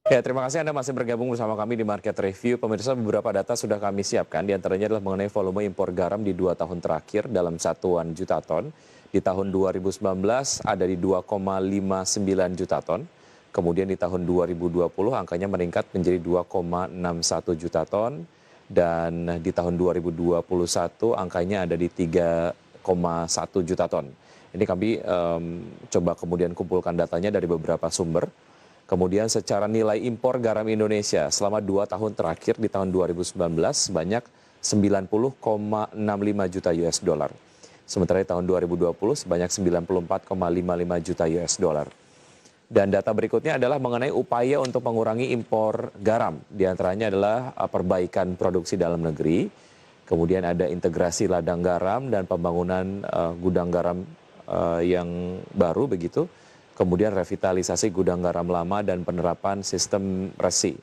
Ya, terima kasih Anda masih bergabung bersama kami di Market Review. Pemirsa, beberapa data sudah kami siapkan, di antaranya adalah mengenai volume impor garam di 2 tahun terakhir dalam satuan juta ton. Di tahun 2019 ada di 2,59 juta ton. Kemudian di tahun 2020 angkanya meningkat menjadi 2,61 juta ton. Dan di tahun 2021 angkanya ada di 3,1 juta ton. Ini kami coba kemudian kumpulkan datanya dari beberapa sumber. Kemudian secara nilai impor garam Indonesia selama 2 tahun terakhir di tahun 2019 sebanyak 90,65 juta US dollar. Sementara di tahun 2020 sebanyak 94,55 juta US dollar. Dan data berikutnya adalah mengenai upaya untuk mengurangi impor garam. Di antaranya adalah perbaikan produksi dalam negeri, kemudian ada integrasi ladang garam dan pembangunan gudang garam yang baru begitu. Kemudian revitalisasi gudang garam lama dan penerapan sistem resi.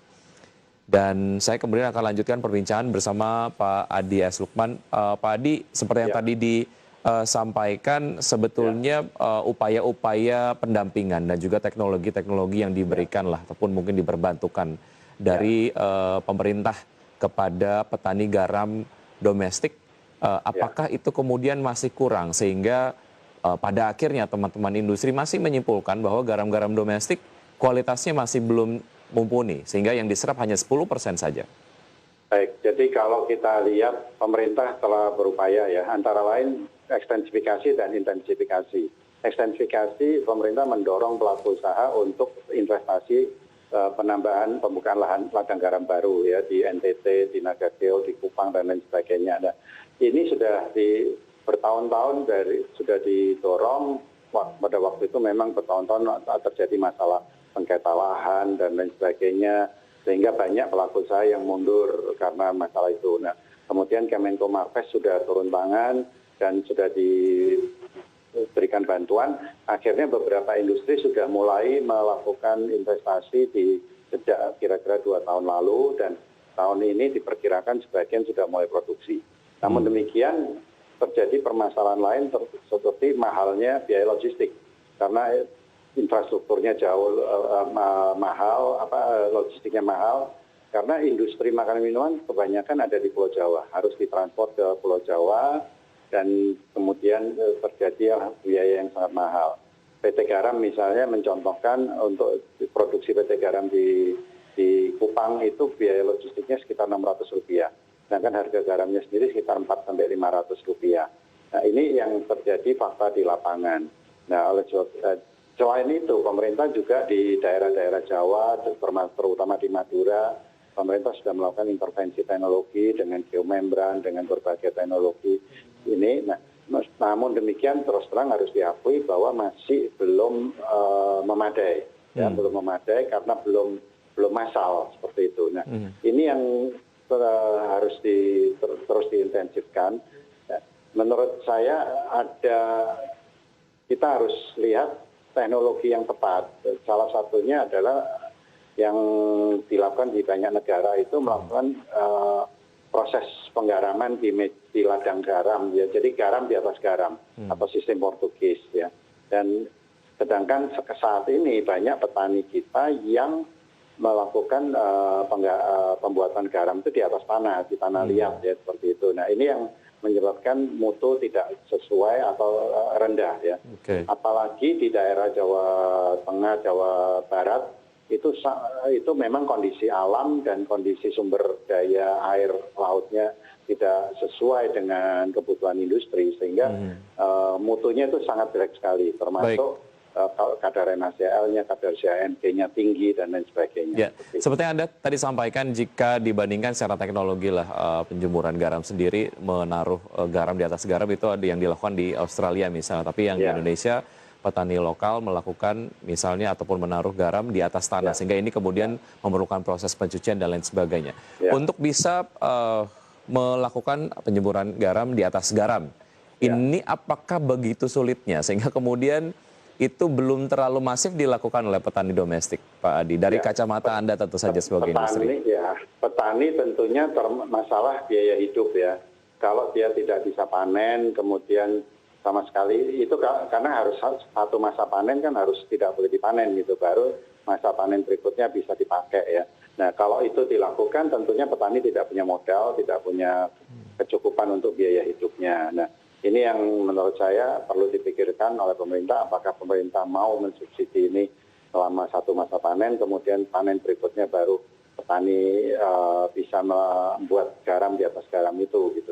Dan saya kemudian akan lanjutkan perbincangan bersama Pak Adi S. Lukman. Pak Adi, seperti yang tadi disampaikan, sebetulnya upaya-upaya pendampingan dan juga teknologi-teknologi yang diberikan lah, ataupun mungkin diperbantukan dari pemerintah kepada petani garam domestik, apakah itu kemudian masih kurang sehingga pada akhirnya teman-teman industri masih menyimpulkan bahwa garam-garam domestik kualitasnya masih belum mumpuni, sehingga yang diserap hanya 10% saja. Baik, jadi kalau kita lihat pemerintah telah berupaya ya, antara lain ekstensifikasi dan intensifikasi. Ekstensifikasi, pemerintah mendorong pelaku usaha untuk investasi penambahan pembukaan ladang garam baru ya di NTT, di Nagakeo, di Kupang dan lain sebagainya. Nah, ini sudah bertahun-tahun sudah didorong. Pada waktu itu memang bertahun-tahun terjadi masalah sengketa lahan dan lain sebagainya, sehingga banyak pelaku usaha yang mundur karena masalah itu. Nah, kemudian Kemenko Marves sudah turun tangan dan sudah diberikan bantuan. Akhirnya beberapa industri sudah mulai melakukan investasi sejak kira-kira 2 tahun lalu, dan tahun ini diperkirakan sebagian sudah mulai produksi. Namun demikian, terjadi permasalahan lain seperti mahalnya biaya logistik, karena infrastrukturnya jauh mahal, logistiknya mahal, karena industri makanan minuman kebanyakan ada di Pulau Jawa, harus ditransport ke Pulau Jawa, dan kemudian terjadi biaya yang sangat mahal. PT Garam misalnya mencontohkan, untuk produksi PT Garam di Kupang itu biaya logistiknya sekitar Rp600. Sedangkan harga garamnya sendiri sekitar Rp400-Rp500. Nah, ini yang terjadi fakta di lapangan. Nah, selain itu, pemerintah juga di daerah-daerah Jawa, terutama di Madura, pemerintah sudah melakukan intervensi teknologi dengan geomembran, dengan berbagai teknologi ini. Nah, namun demikian terus terang harus diakui bahwa masih belum memadai, ya, belum memadai karena belum massal seperti itu. Nah, ini yang harus terus diintensifkan. Menurut saya kita harus lihat teknologi yang tepat. Salah satunya adalah yang dilakukan di banyak negara itu melakukan proses penggaraman di ladang garam, ya. Jadi garam di atas garam atau sistem Portugis, ya. Dan sedangkan saat ini banyak petani kita yang melakukan pembuatan garam itu di atas tanah, di tanah liat, ya, seperti itu. Nah, ini yang menyebabkan mutu tidak sesuai atau rendah, ya. Apalagi di daerah Jawa Tengah, Jawa Barat itu memang kondisi alam dan kondisi sumber daya air lautnya tidak sesuai dengan kebutuhan industri, sehingga mutunya itu sangat jelek sekali, termasuk kadar NaCl-nya, kadar CAMD-nya tinggi, dan lain sebagainya. Ya, seperti yang Anda tadi sampaikan, jika dibandingkan secara teknologi lah, penjemuran garam sendiri, menaruh garam di atas garam itu ada yang dilakukan di Australia misalnya, tapi yang di Indonesia petani lokal melakukan misalnya ataupun menaruh garam di atas tanah, sehingga ini kemudian memerlukan proses pencucian dan lain sebagainya. Untuk bisa melakukan penjemuran garam di atas garam, ini apakah begitu sulitnya sehingga kemudian itu belum terlalu masif dilakukan oleh petani domestik, Pak Adi? Dari kacamata Anda tentu saja sebagai industri. Petani tentunya masalah biaya hidup, ya. Kalau dia tidak bisa panen, kemudian sama sekali itu karena harus satu masa panen kan harus tidak boleh dipanen gitu, baru masa panen berikutnya bisa dipakai ya. Nah kalau itu dilakukan tentunya petani tidak punya modal, tidak punya kecukupan untuk biaya hidupnya. Nah ini yang menurut saya perlu dipikirkan oleh pemerintah, apakah pemerintah mau mensubsidi ini selama satu masa panen, kemudian panen berikutnya baru petani bisa membuat garam di atas garam itu gitu.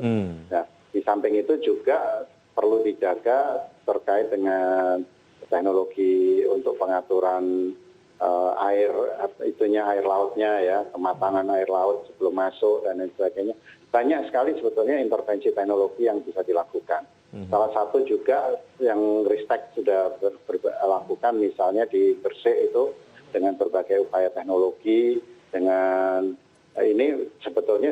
Nah di samping itu juga perlu dijaga terkait dengan teknologi untuk pengaturan air lautnya ya, kematangan air laut sebelum masuk dan lain sebagainya. Banyak sekali sebetulnya intervensi teknologi yang bisa dilakukan. Salah satu juga yang Ristek sudah lakukan misalnya di Gresik itu dengan berbagai upaya teknologi, dengan ini sebetulnya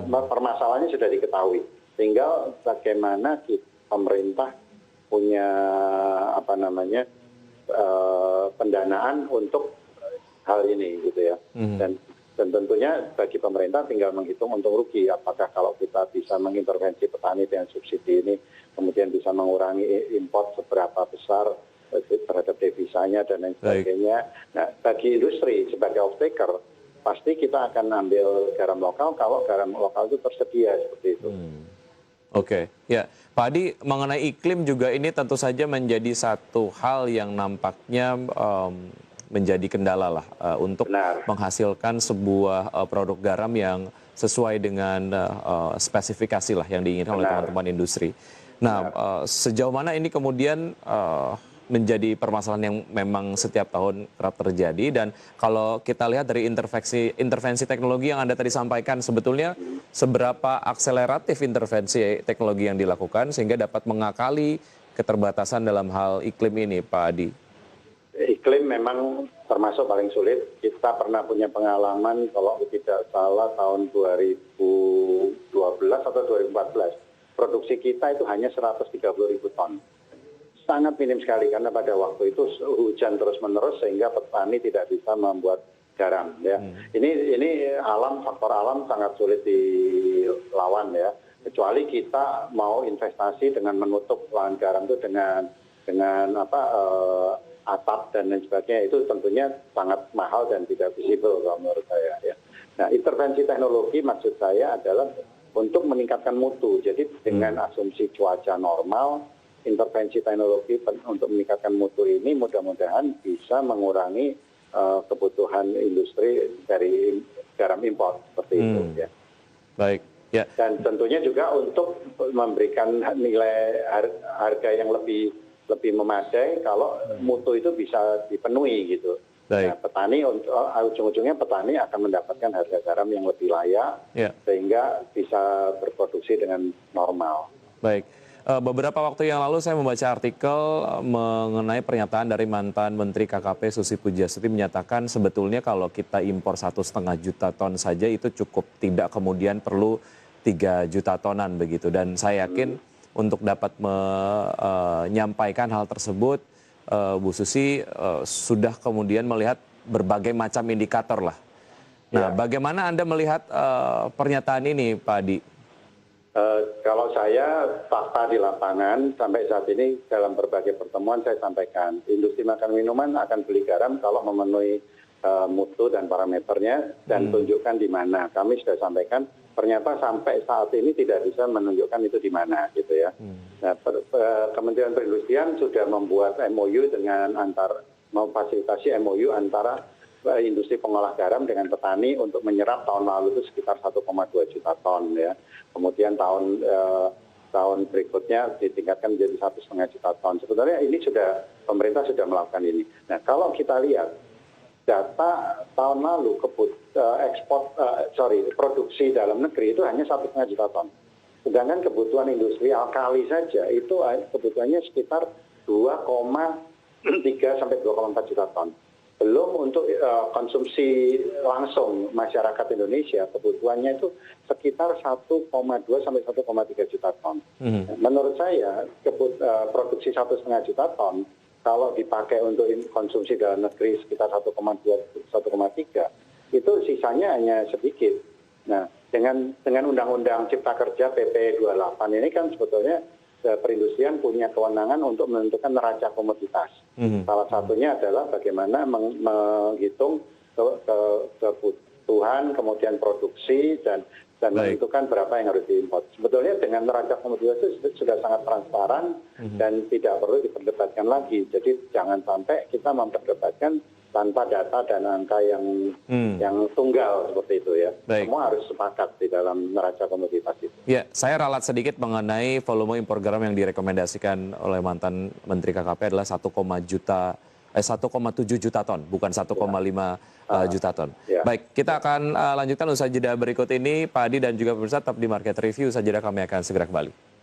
permasalahannya sudah diketahui. Tinggal bagaimana pemerintah punya pendanaan untuk hal ini gitu ya. Dan tentunya bagi pemerintah tinggal menghitung untung rugi. Apakah kalau kita bisa mengintervensi petani dengan subsidi ini, kemudian bisa mengurangi import seberapa besar terhadap devisanya dan lain sebagainya. Nah, bagi industri sebagai off-taker, pasti kita akan ambil garam lokal kalau garam lokal itu tersedia seperti itu. Oke, ya Pak Adi, mengenai iklim juga ini tentu saja menjadi satu hal yang nampaknya menjadi kendala lah untuk menghasilkan sebuah produk garam yang sesuai dengan spesifikasi lah yang diinginkan oleh teman-teman industri. Nah, sejauh mana ini kemudian menjadi permasalahan yang memang setiap tahun kerap terjadi, dan kalau kita lihat dari intervensi teknologi yang Anda tadi sampaikan, sebetulnya seberapa akseleratif intervensi teknologi yang dilakukan sehingga dapat mengakali keterbatasan dalam hal iklim ini, Pak Adi? Iklim memang termasuk paling sulit. Kita pernah punya pengalaman kalau tidak salah tahun 2012 atau 2014. Produksi kita itu hanya 130.000 ton. Sangat minim sekali karena pada waktu itu hujan terus-menerus sehingga petani tidak bisa membuat garam ya. Ini faktor alam sangat sulit dilawan ya. Kecuali kita mau investasi dengan menutup lahan garam itu dengan atap dan lain sebagainya, itu tentunya sangat mahal dan tidak visible kalau menurut saya ya. Nah, intervensi teknologi maksud saya adalah untuk meningkatkan mutu. Jadi dengan asumsi cuaca normal, intervensi teknologi untuk meningkatkan mutu ini mudah-mudahan bisa mengurangi kebutuhan industri dari garam impor seperti itu ya. Baik. Ya. Dan tentunya juga untuk memberikan nilai harga yang lebih memadai kalau mutu itu bisa dipenuhi gitu. Nah, petani ujung-ujungnya petani akan mendapatkan harga garam yang lebih layak sehingga bisa berproduksi dengan normal. Baik. Beberapa waktu yang lalu saya membaca artikel mengenai pernyataan dari mantan Menteri KKP Susi Pujiastuti menyatakan sebetulnya kalau kita impor 1,5 juta ton saja itu cukup, tidak kemudian perlu 3 juta tonan begitu. Dan saya yakin untuk dapat menyampaikan hal tersebut, Bu Susi sudah kemudian melihat berbagai macam indikator lah. Nah, bagaimana Anda melihat pernyataan ini, Pak Adi? Kalau saya fakta di lapangan sampai saat ini dalam berbagai pertemuan saya sampaikan industri makan minuman akan beli garam kalau memenuhi mutu dan parameternya dan tunjukkan di mana. Kami sudah sampaikan ternyata sampai saat ini tidak bisa menunjukkan itu di mana gitu ya. Nah, Kementerian Perindustrian sudah membuat MOU dengan memfasilitasi MOU antara industri pengolah garam dengan petani untuk menyerap tahun lalu itu sekitar 1,2 juta ton ya. Kemudian tahun berikutnya ditingkatkan menjadi 1,5 juta ton. Sebenarnya ini pemerintah sudah melakukan ini. Nah, kalau kita lihat data tahun lalu produksi dalam negeri itu hanya 1,5 juta ton. Sedangkan kebutuhan industri alkali saja itu kebutuhannya sekitar 2,3 sampai 2,4 juta ton. Belum untuk konsumsi langsung masyarakat Indonesia, kebutuhannya itu sekitar 1,2 sampai 1,3 juta ton. Menurut saya produksi 1,5 juta ton kalau dipakai untuk konsumsi dalam negeri sekitar 1,2 1,3 itu sisanya hanya sedikit. Nah, dengan Undang-Undang Cipta Kerja PP 28 ini kan sebetulnya perindustrian punya kewenangan untuk menentukan neraca komoditas. Salah satunya adalah bagaimana menghitung kebutuhan, kemudian produksi, dan menentukan berapa yang harus diimpor. Sebetulnya dengan neraca komoditas itu sudah sangat transparan dan tidak perlu diperdebatkan lagi. Jadi jangan sampai kita memperdebatkan tanpa data dan angka yang tunggal seperti itu ya. Baik. Semua harus sepakat di dalam neraca komoditas itu. Ya, saya ralat sedikit mengenai volume impor garam yang direkomendasikan oleh mantan Menteri KKP adalah 1,7 juta ton, bukan 1,5 juta ton. Ya. Baik, kita akan lanjutkan usaha jeda berikut ini. Pak Adi dan juga pemirsa tetap di Market Review. Usaha jeda kami akan segera kembali.